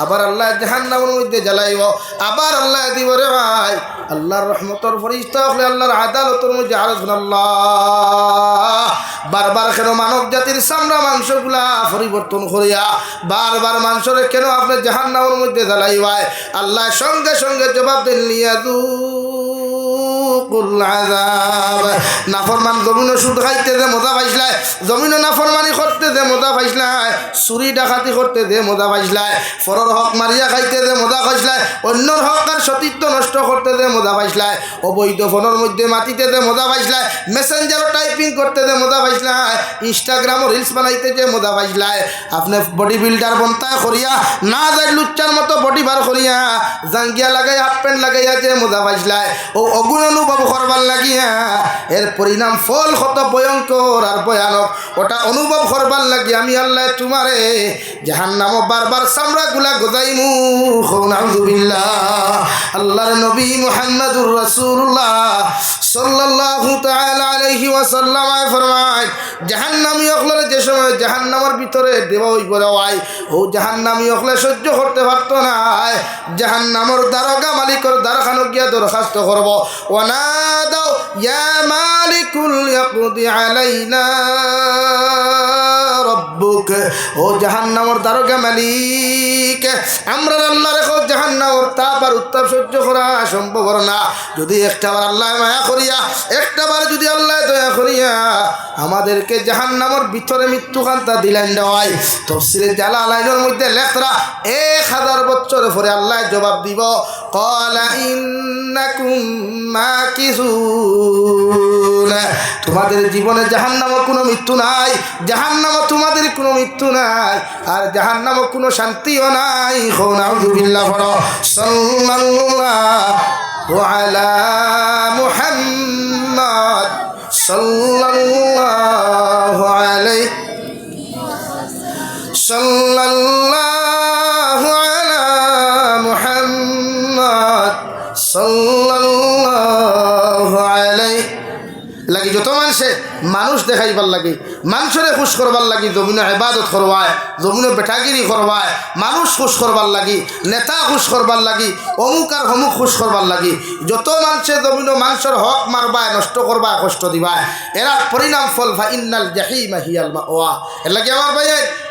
আবার আল্লাহ জাহান্নামের মধ্যে জ্বালাইব আবার আল্লাহ দিব রে ভাই আল্লাহর রহমতের ফরিস্তা হলে আল্লাহর আদালতের মধ্যে আল্লাহ বারবার কেন মানব জাতির চামড়া মাংসগুলা পরিবর্তন করিয়া বারবার মাংসরে কেন আপনি জাহান্নামের মধ্যে জ্বালাইবাই আল্লাহ সঙ্গে সঙ্গে জবাব দেন লিয়াদু ফাযুকুল আযাব। নাফরমান জমিনও সুদ খাইতে যে মজা পাইছলাই, জমিনও নাফরমানি করতে যে মজা পাইছলাই, চুরি ডাকাতি করতে যে মজা পাইছলাই, ফরর হক মারিয়া খাইতে যে মজা পাইছলাই, অন্যর হক আর সতীত্ব নষ্ট করতে যে মজা পাইছলাই, অবৈধ ফোনের মধ্যে মাতিতে যে মজা পাইছলাই, মেসেঞ্জারও টাইপিং করতে যে মজা পাইছলাই, ইনস্টাগ্রামও রিলস বানাইতে যে মজা পাইছলাই, আপনি বডি বিল্ডার বনতা করিয়া না যায় লুচ্চার মতো বডি বার করিয়া জাঙ্গিয়া লাগাই হাফ প্যান্ট লাগাইয়া যে মজা পাইছলাই, ও অগুণ অনুভব করবার লাগিয়া এর পরিণাম ফল কত ভয়ঙ্কর আর ভয়ানক, ওটা অনুভব করবার লাগি আমি আল্লাহ তোমারে জাহান্নামও বারবার চামড়া গুলা গজাইমু। নাউযুবিল্লাহ। আল্লাহর নবী মুহাম্মদুর রাসূলুল্লাহ সাল্লাল্লাহু তাআলা আলাইহি ওয়াসাল্লাম ফরমায়, জাহান্নামী হলে যে সময় জাহান্নামের ভিতরে দেওয়া হইব হয়, ও জাহান্নামী হলে সহ্য করতে পারত না, জাহান্নামের দারোগা মালিকের দ্বারখানো গিয়া দরখাস্ত করব, ওয়ানাদাও ইয়া মালিকুল ইয়াকদি আলাইনা রব্বুক, ও জাহান্নামের দারোগা মালিক আমরা আল্লাহ রেখো জাহান্নামের তাপ আর উত্তাপ সহ্য করা সম্ভব না, যদি একটাবার আল্লাহ মায়া করিয়া একটাবার যদি আল্লাহ দয়া করিয়া আমাদেরকে জাহান্নামের ভিতরে মৃত্যুকান্তা দিলেন দেওয়াই। তাফসীরে জালালাইনের মধ্যে লেখরা 1000 বছর পরে আল্লাহ জবাব দিব, ক্বালা ইন্নাকুম মাকিসুন, তোমাদের জীবনে জাহান্নামে কোনো মৃত্যু নাই, জাহান্নামে তোমাদের কোনো মৃত্যু নাই, আর জাহান্নামে কোনো শান্তিও নাই। নাউযুবিল্লাহ। সাল্লাল্লাহু আলা মুহাম্মদ সাল্লাল্লাহু আলাইহি সাল্লাল্লাহু আলা মুহাম্মদ সাল্লাল্লাহু আলাইহি লাগি যত মানুষ দেখাইবার লাগে, মানুষরে খুশ করবার লাগি, জমিনে ইবাদত করবায়, জমিনে বেটাগিরি করবায়, মানুষ খুশ করবার লাগি, নেতা খুশ করবার লাগি, অমুক আর হমুক খুশ করবার লাগি, যত মানুষে জমিনে মানুষের হক মারবায়, নষ্ট করবায়, কষ্ট দিবায়, এরা পরিণাম ফল ফাইন্নাল জাহিমা হিয়াল মাওয়া। এর লাগে আমার ভাই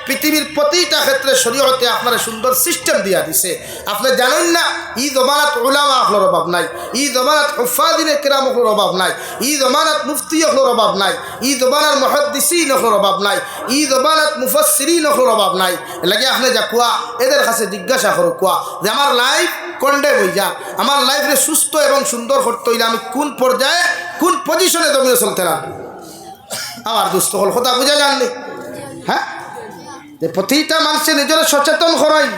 পৃথিবীর প্রতিটা ক্ষেত্রে শরীয়তে আপনারা সুন্দর সিস্টেম দিয়া দিছে। আপনি জানেন না ই জমানাত উলামা হলোর অভাব নাই, ই জমানাত হুফাজিনে কিরাম হলোর অভাব নাই, ই জমানাত মুফতি হলোর অভাব নাই, ই জমানার মুহাদ্দিসিন হলোর অভাব নাই, ই জমানাত মুফাসসিরিন হলোর অভাব নাই। লাগে আপনি যা কুয়া এদের কাছে জিজ্ঞাসা করো কুয়া যে আমার লাইফ কন্ডে হয়ে যা, আমার লাইফে সুস্থ এবং সুন্দর করতে হইলে আমি কোন পর্যায়ে কোন পজিশনে জমিয়ে চলতে না। আমার দুস্থ হল কথা বুঝা জাননি, হ্যাঁ, যে প্রতিটা মানুষের নিজের সচেতন করেন।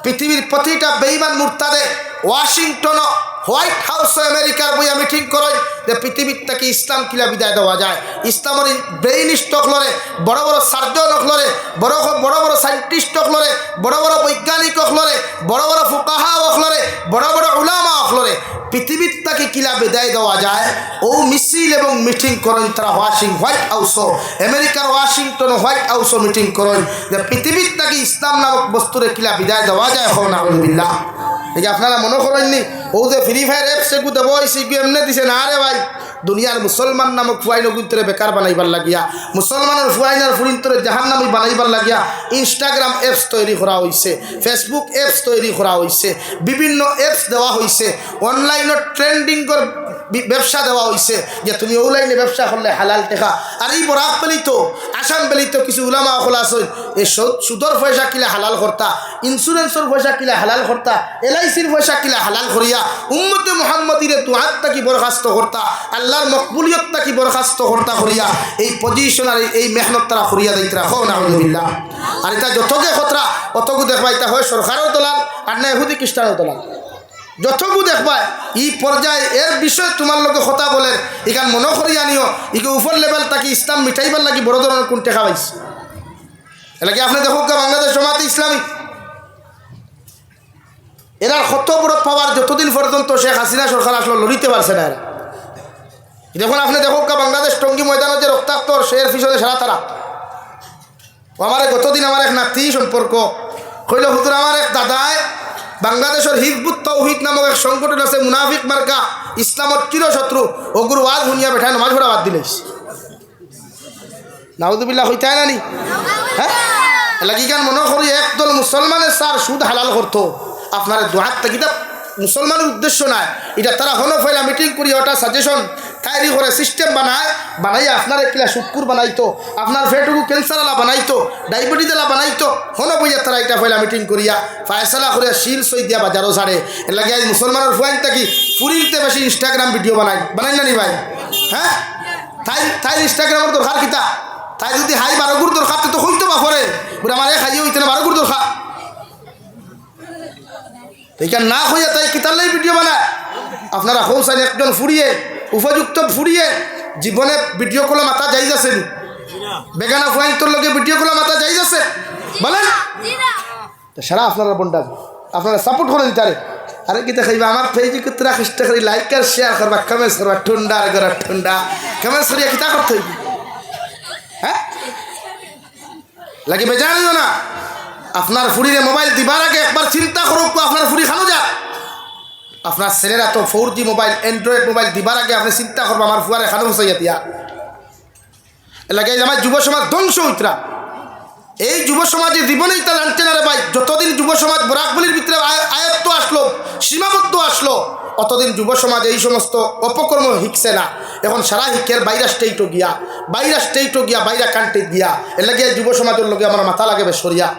পৃথিবীর প্রতিটা বেঈমান মুরতাদে ওয়াশিংটন হোয়াইট হাউস আমেরিকার বইয়া মিটিং করেন যে পৃথিবীর থেকে ইসলাম কিলা বিদায় দেওয়া যায়। ইসলামের ব্রেইনিস্ট হলরে, বড় বড় সার্জন হলরে, বড় বড় সাইন্টিস্ট হলরে, বড় বড় বৈজ্ঞানিক হলরে, বড় বড় ফুকাহা হলরে, বড় বড় উলামা হলরে পৃথিবীর থেকে কিলা বিদায় দেওয়া যায় ও মিছিল এবং মিটিং করেন তারা হোয়াইট হাউসও, আমেরিকার ওয়াশিংটন হোয়াইট হাউসও মিটিং করেন যে পৃথিবীর থেকে ইসলাম নামক বস্তুরে কিলা বিদায় দেওয়া যায়। হো নাউযুবিল্লাহ। এই যে আপনারা মনে করেননি ও যে ফ্রি ফায়ার অ্যাপস এগু দেব সেগু এমনি দিছে না রে ভাই, দুনিয়ার মুসলমান নামক ফুয়াইন গুন্তরে বেকার বানাইবার লাগিয়া, মুসলমানের ফুয়াইনার ফুরিন্তরে জাহান্নামী বানাইবার লাগিয়া ইনস্টাগ্রাম অ্যাপস তৈরি করা হয়েছে, ফেসবুক অ্যাপস তৈরি করা হয়েছে, বিভিন্ন অ্যাপস দেওয়া হয়েছে, অনলাইনের ট্রেন্ডিংর ব্যবসা দেওয়া হয়েছে যে তুমি অনলাইনে ব্যবসা করলে হালাল টেকা। আর এই বরাক পেলিত আসাম পেলিত কিছু উলামা হল আসল এই সুদর পয়সা কিলা হালাল করতা, ইন্স্যুরেন্সর পয়সা কিলা হালাল করতা, LICর পয়সা কিলা হালাল করিয়া উম্মতে মুহাম্মাদিরে দুআত তাকি বরখাস্ত করতা, আল্লাহর মকবুলিয়ত তাকি বরখাস্ত করতা করিয়া এই পজিশন আর এই মেহনত তারা করিয়া দিতে রাখো। নাউযুবিল্লাহ। আর এটা যতকে খতরা অতকু দেখবা এটা হয় সরকারও তোলাল আর না ইহুদি খ্রিস্টানও তোলাল, যতটুকু দেখবা এই পর্যায়ে এর বিষয়ে তোমার লোকে কথা বলে এখান মনে করি আনিও ইকে উপর লেভেল তাকে ইসলাম মিটাইবার লাগি বড় ধরনের কোন টেকা পাইছে। এলাকি আপনি দেখো বাংলাদেশ জামাতে ইসলামী এরা কত বড় পাওয়ার যতদিন পর্যন্ত শেখ হাসিনা সরকার আসলো লড়িতে পারছে না। দেখুন আপনি দেখো বাংলাদেশ টঙ্গী ময়দানে যে রক্তাক্ত সের পিছনে সারা তারা আমার গতদিন আমার এক নাতি সম্পর্ক কইল হুজুর আমার এক দাদায় বাংলাদেশের হিজবুত তাওহীদ নামক এক সংগঠন আছে মুনাফিক মার্কা ইসলামের চিরশত্রু ওগুর ওয়াজ শুনিয়া বেঠায় নামাজ পড়া বাদ দিলেস। নাউযুবিল্লাহ হইতে হয় না নি? হ্যাঁ লাগি গান মনে করি একদল মুসলমানের সার সুদ হালাল করতো আপনার দুহাত কিতাব মুসলমানের উদ্দেশ্য নাই, এটা তারা হলো ফেলা মিটিং করি ওটা সাজেশন তৈরি করে সিস্টেম বানাই আপনার একলা শুক্কুর বানাইতো, আপনার ফেটুকু ক্যান্সার আলা বানাইতো, ডায়াবেটিস আলা বানাইতো, হলো বইয়া তারা এটা ফেলা মিটিং করিয়া ফায়সালা করে শিল সই দিয়া বাজারও ছাড়ে। এর লাগে আজ মুসলমানের ফুয়াইন থাকি ফুরিতে বেশি ইনস্টাগ্রাম ভিডিও বানাই না নি ভাই? হ্যাঁ, তাই ইনস্টাগ্রামের দরকার কিতা? তাই যদি হাই 12 গুড় দরকার তো হইতো বা করে আমার খাইয়ে হইতে না 12 গুড় দরকার এইখান না হইয়া তাই কিতালেই ভিডিও বানায়। আপনারা হৌসাইন একজন ফুরিয়ে উপযুক্ত ফুরিয়ে জীবনে ভিডিও কলে মাথা যাই যাচ্ছে বেগানা ফুয়াইন তোর লগে ভিডিও কলে মাথা যাই যাচ্ছে বলেন সারা আপনারা বন্ডা আপনারা সাপোর্ট করেন তারে। আরে কি দেখাইবা আমার পেজে কুতরা খ্রিস্ট করি লাইক আর শেয়ার করবা কমেন্টস করবা ঠুন্ডা আর গরা ঠুন্ডা কমেন্টস করিয়া কিতা করতে হইবে? হ্যাঁ লাগে বেজানিও না। আপনার ফুরিরে মোবাইল দিবার আগে একবার চিন্তা করুক আপনার ফুরি খানো যা। আপনার ছেলেরা তো 4G মোবাইল অ্যান্ড্রয়েড মোবাইল দিবার আগে আপনি চিন্তা করবো আমার ফুয়ারে খানো বসাইয়া দিয়া। লাগে আমার যুব সমাজ ধ্বংস হইতরা। এই যুব সমাজে জীবনেই তা জানতে না রে ভাই। যতদিন যুব সমাজ বরাকবলির ভিতরে আয়ত্ত আসলো, সীমাবদ্ধ আসলো, অতদিন যুব সমাজ এই সমস্ত অপকর্ম শিখছে না। এখন সারা শিক্ষের বাইরা স্টেটও গিয়া বাইরা কান্ট্রি গিয়া এর লাগে যুব সমাজের লগে আমার মাথা লাগে বেশ সরিয়া।